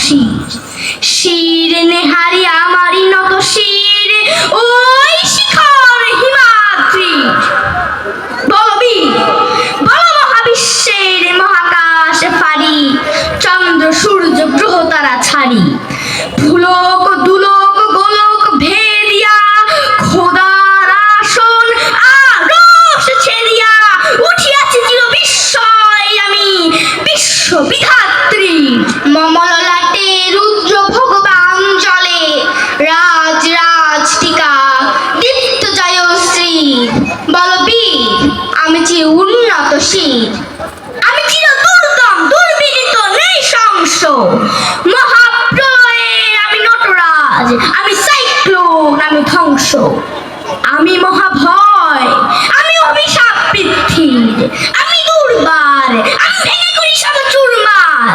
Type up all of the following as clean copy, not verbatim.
শির, শির নেহারি আমারই নত শির, ওই শিখর হিমাদ্রির। বলবীর বল মহাবিশ্বের মহাকাশ ফাড়ি, চন্দ্র সূর্য গ্রহ তারা ছাড়ি, ভুলোক দুলোক গোলক ভেদিয়া, খোদার আসন আরশ ছেড়িয়া উঠিয়াছি চির বিস্ময় আমি বিশ্ব বিধাত্রী। মমললাটে রুদ্র ভগবান জলে, রাজ রাজ টিকা দীপ্ত জয়শ্রী। বলবীর আমি চির উন্নত শির, আমি চির দুর্দম দুর্বিদিত নৃশংস, মহাপ্রলয়ের আমি নটরাজ, আমি সাইক্লোন, আমি ধ্বংস, আমি মহাভয়, আমি অভিশাপ পৃথিবীর, আমি দুর্বার, আমি ভেঙে করি সব চুরমার,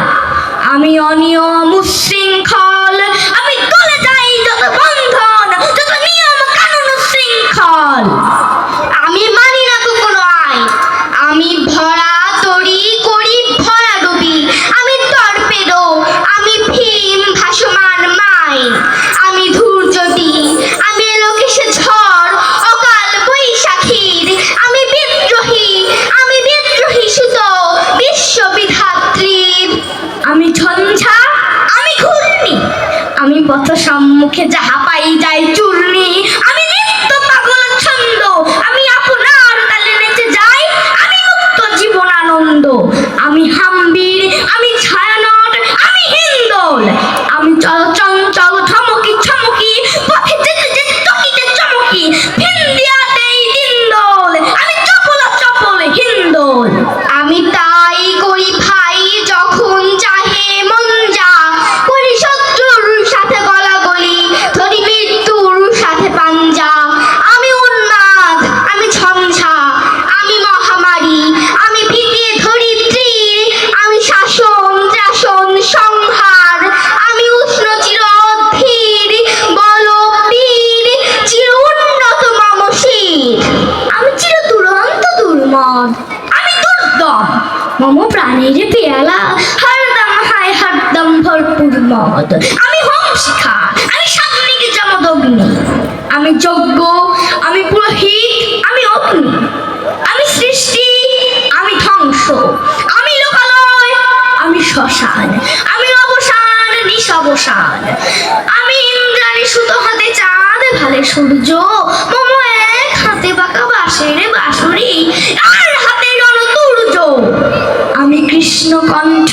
আমি অনিয়ম উচ্ছৃঙ্খল, আমি গলে যাই যত বন্ধন, যত নিয়ম কানুন শৃঙ্খল। আমি মানি না তো কোনো আইন, আমি ভরা তরি করি ভরা ডুবি, আমি টর্পেডো, আমি ভীম ভাসমান মাইন, আমি ধূর্যটি, আমি এলোকেশে ঝড় অকাল বৈশাখীর, আমি বিদ্রোহী সুত বিশ্ব বিধাত্রীর। আমি ঝঞ্ঝা, আমি ঘূর্ণি, আমি পথ সম্মুখে যাহা পাই যাই চূর্ণি, আমি নিত্য পাগল ছন্দ, আমি আপনার তালে নেচে যাই, আমি মুক্ত জীবন আনন্দ, আমি হাম্বির, আমি ছায়ানট, আমি হিন্দোল, আমি চঞ্চল ঠমকি ছমকি, পথে যেতে যেতে চকিতে চমকি, ভিন্দিয়াতেই দিন্দোল, আমি চপল চপল হিন্দোল। আমি তাই করি ভাই যখন চাহে মন যা, করি শত্রুর সাথে গলাগলি, ধরি মৃত্যুর সাথে পাঞ্জা। আমি উন্মাদ, আমি ঝঞ্ঝা, আমি মহামারী, আমি ভিতিয়ে ধরিত্রী, আমি শাসন ত্রাসন সংহার, আমি উষ্ণ চির অধীর, বলবীর চির উন্নত মম শির, আমি চির দুরন্ত দুর্মদ, আমি দুর্দম, মম প্রাণীর পেয়ালা হরদম হায় হরদম ভরপুর মদ, আমি হোম শিখা, আমি সাগ্নিক যমদগ্নি, আমি যজ্ঞ, আমি পুরোহিত, আমি অগ্নি, আমি সৃষ্টি, আমি ধ্বংস, আমি লোকালয়, আমি শ্মশান, আমি অবসান নিঃসবসান, আমি ইন্দ্রাণী সুত হাতে চাঁদ ভালে সূর্য, মম এক হাতে বাঁকা বাঁশের বাঁশরি, আর হাতে রণতুর্য, আমি কৃষ্ণ কণ্ঠ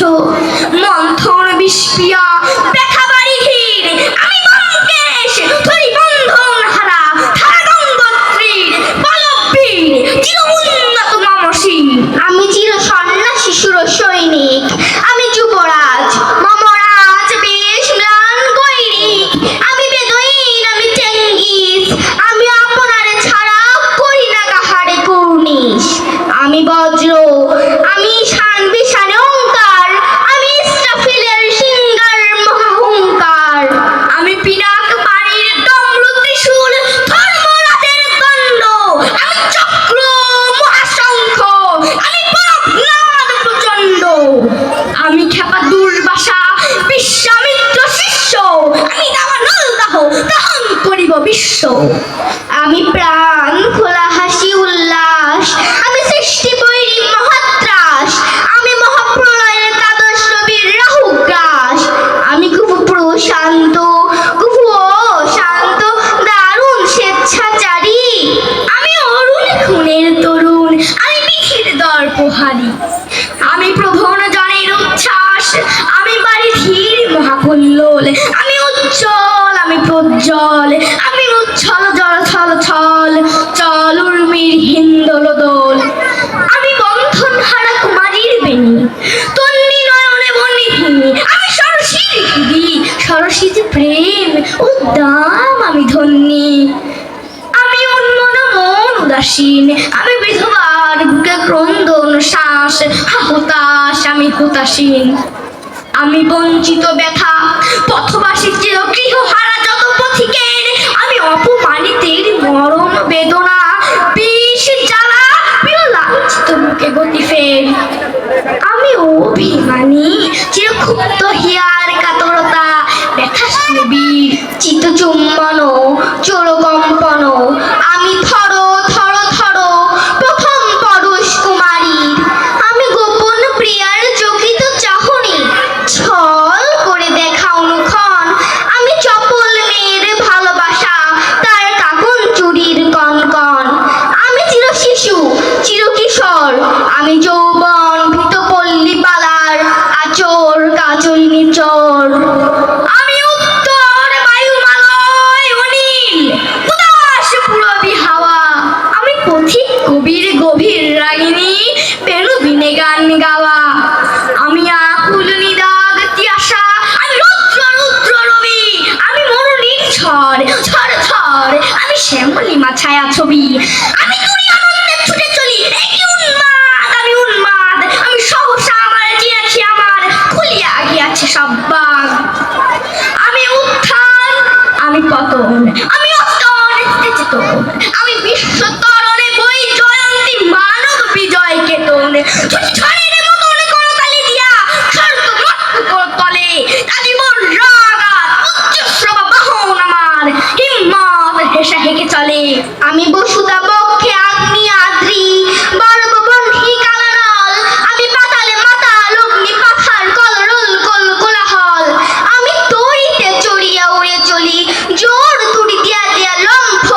মন্থন বিস্পিয়া ব্যথা বাড়ি ধীর, আমি ব্যোমকেশ ধরি বন্ধন হারা ধারা গঙ্গোত্রীর। বলবীর চির উন্নত মম শির, আমি চির সন্ন্যাসী সুর সৈনিক, আমি যুবরাজ, মম রাজ বেশ ম্লান গৈরিক, আমি বেদুইন, আমি চেঙ্গিস, আমি আপনারে ছাড়া করি না কাহারে কুর্নিশ, আমি বজ্র, আমি শান ওঙ্কার, আমি ইসরাফিলের সিংহার মহাহুঙ্কার, আমি পিনাক পানির ডমরু ত্রিশূল ধর্মরাজের দণ্ড, আমি চক্র মহাশঙ্খ, আমি পরবনাদ প্রচণ্ড, আমি খেপা দুর্বাসা বিশ্বামিত্র শিষ্য, আমি দাবানল দাহ দহন করিব বিশ্ব, আমি প্রাণ খোলা হাসি উল্লাস, আমি সৃষ্টি বৈরী মহাত্রাস, আমি মহাপ্রলয়ের দ্বাদশ রবির রাহুগ্রাস, আমি খুব প্রশান্ত খুব শান্ত দারুণ স্বেচ্ছাচারী, আমি অরুণ খুনের তরুণ, আমি বিধির দর্পহারী, আমি প্রভন জনের উচ্ছ্বাস, আমি বাড়ি ধীর মহাকল্লোল, আমি উজ্জ্বল, আমি প্রজ্জ্বল, আমি উচ্ছল জল ছল ছল চল উর্মির হিন্দোল দোল, আমি বন্ধন হারা কুমারীর বেণী, তন্নি নয়নে বনিহীনী, আমি সরসীর হৃদি সরসীজ প্রেম উদ্দাম, আমি ধন্যী, আমি উন্মন মন উদাসীন, আমি বিধবার বুকে ক্রন্দন শ্বাস হুতাশ, আমি হুতাসীন, আমি বঞ্চিত ব্যথা পথবাসী চির গৃহহারা যত পথিকের, আমি অপমানিতের মরণ বেদনা বিষ জ্বালা প্রিয় লাঞ্ছিত বুকে গতি ফের, আমি অভিমানী চিরক্ষুব্ধ হিয়ার কাতর চুম্বন চোরকম্পন, আমি থর থর থর প্রথম পরশ কুমারীর, আমি গোপন প্রিয়ার চকিত চাহনি, ছল করে দেখা অনুক্ষণ, আমি চপল মেয়ের ভালোবাসা তার কাকন চুরির কনকন, আমি চির শিশু চির কিশোর, আমি যৌবন ভীত পল্লী পালার আচর কাজল নিচর, আমি উত্তর বায়ুমালয় অনিল উদাস পূরবী হাওয়া, আমি পথিক কবির গভীর রাগিনী বেণু বিনে গান গাওয়া, আমি আকুল নিদাগ তিয়াসা, আমি রুদ্র রুদ্র রবি, আমি মরুনির ঝড় ঝড় ঝড়, আমি শ্যামলিমা ছায়া ছবি, আমি তুরি আনন্দে ছুটে চলি, একই উন্মাদ আমি উন্মাদ, আমি সহসা আমার জিয়াছি আমার খুলিয়া গিয়াছে সব বাগ, আমি উত্থান আমি পতন, আমি অস্তন চেতন, আমি বিশ্ব তরণে বই জয়ন্তী মানব বিজয় কেতন, ছুটি ঝড়ের মতন করতালি দিয়া স্বর্গ মস্ত তলে, তালি মোর রাগাত উচ্চশ্রবা বাহন আমার হিম্মত হেসে হেঁকে চলে, আমি বসুদা বক্ষে আগ্নি আদ্রি বর্ব বন্ধি কালানল, আমি পাতালে মাতাল অগ্নি পাথার কলরল কল কোলাহল, আমি তরিতে চড়িয়া উড়ে চলি জোর তুড়ি দিয়া দিয়া লম্ফ,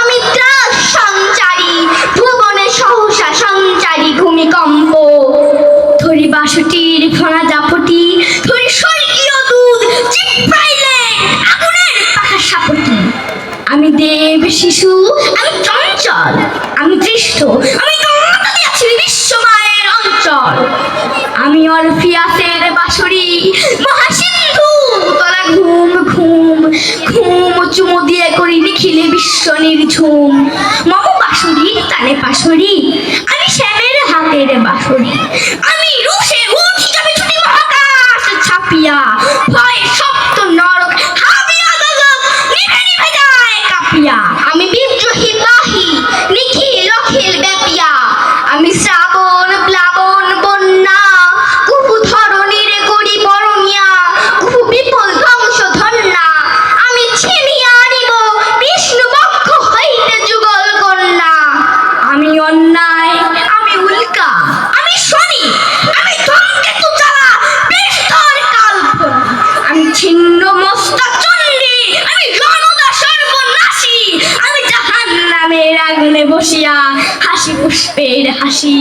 আমি ত্রাস সঞ্চারী ভুবনে সহসা সঞ্চারী ভূমিকম্প, ধরি বাসুটির ফোনা জাপটি, ধরি স্বর্গীয় দুধ চিপড়াইলে আগুনের পাখা সাপটি, আমি দেব শিশু আমি চঞ্চল, আমি দৃষ্ট আমি কাঁটা দিয়াছি বিশ্ব মায়ের অঞ্চল, আমি অরফিয়াসের বাঁশরি মহাসিন্ধু তোরা ঘুম ঘুম ঘুম চুমু দিয়ে করি লিখিলে বিশ্ব নির্ঝুম, মম বাঁশরির তালে পাশরি, আমি শ্যামের হাতের বাঁশরি, আমি রুশে উঠি যাবে ছুটি মহাকাশ ছাপিয়া, ভয় সপ্ত নরক হাবিয়া গগন নিভে নিভে যায় কাঁপিয়া, আমি বিদ্রোহী বাহি নিখিল অখিল ব্যাপিয়া, আমি শ্রাবণ প্লাবন বন্যা কুহু ধরণীর করি বরণিয়া, কুহু বিপুল ধ্বংস ধন্যা, আমি ছিনিয়া আনিব বিষ্ণু বক্ষ হইতে যুগল কন্যা, আমি অন্যায় আমি উল্কা আমি শনি, আমি ধূমকেতু জ্বালা বিস্তর কাল্পনা, আমি ছিন্ন মস্তক চণ্ডী, আমি রণদা সর্বনাশী, আমি জাহান্নামের আগুনে বসিয়া হাসি পুষ্পের হাসি,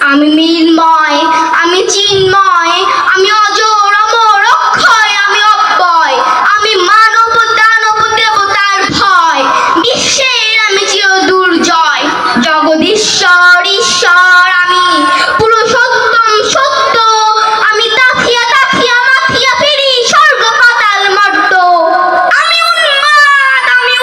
আমি মিলময় আমি চিন্ময়, আমি অজর অমর অক্ষয়, আমি অব্যয়, আমি মানব দানব দেবতার ভয়, বিশ্বের আমি চির দুর্জয়, জগদীশ্বর ঈশ্বর আমি পুরুষোত্তম সত্য, আমি তাথিয়া তাথিয়া মাথিয়া ফিরি স্বর্গ পাতাল মর্ত, আমি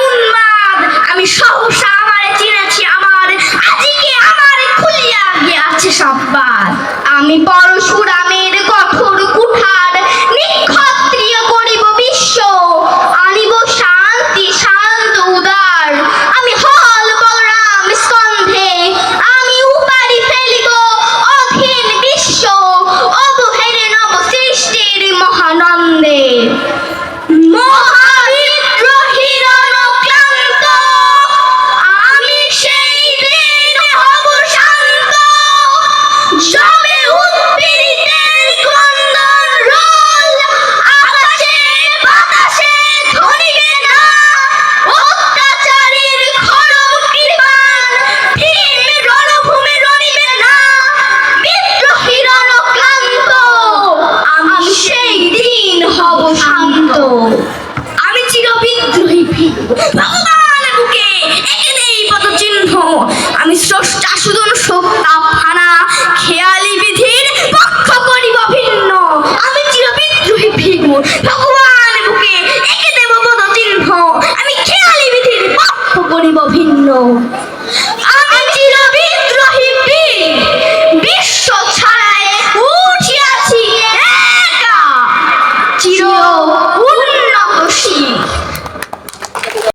উন্মাদ আমি সহসা আমারে চিনেছি আমার আজকে আমার খুলিয়া গিয়াছে সব বাদ, আমি পরশুরামের কঠোর কুঠার নিক্ষত্রিয় করিব বিশ্ব, আনিব শান্তি শান্ত উদার, আমি হল বলরাম স্কন্ধে, আমি উপারি ফেলিব অধীন বিশ্ব, অবহেরে নব সৃষ্টির মহানন্দে, মহাবিদ্রোহী রণক্লান্ত, আমি সেই দিন হব শান্ত, যবে উদ্পীড়িতের ক্রন্দন রোল আকাশে বাতাসে ধরিবে না, অত্যাচারীর খড়ম কৃপাণ ভীম রণভূমে রণিবে না, বিদ্রোহী রণক্লান্ত, আমি সেই দিন হব শান্ত, আমি চির বিদ্রোহী ভীম ভগবান বুকে এঁকে দেই পদচিহ্ন, আমি স্রষ্টা সুদন সত্তা ফানা খেয়ালি বিধির পক্ষ করিব ভিন্ন, আমি চির বিদ্রোহী ভীম ভগবান বুকে এঁকে দেব পদচিহ্ন, আমি খেয়ালি বিধির পক্ষ করিব ভিন্ন,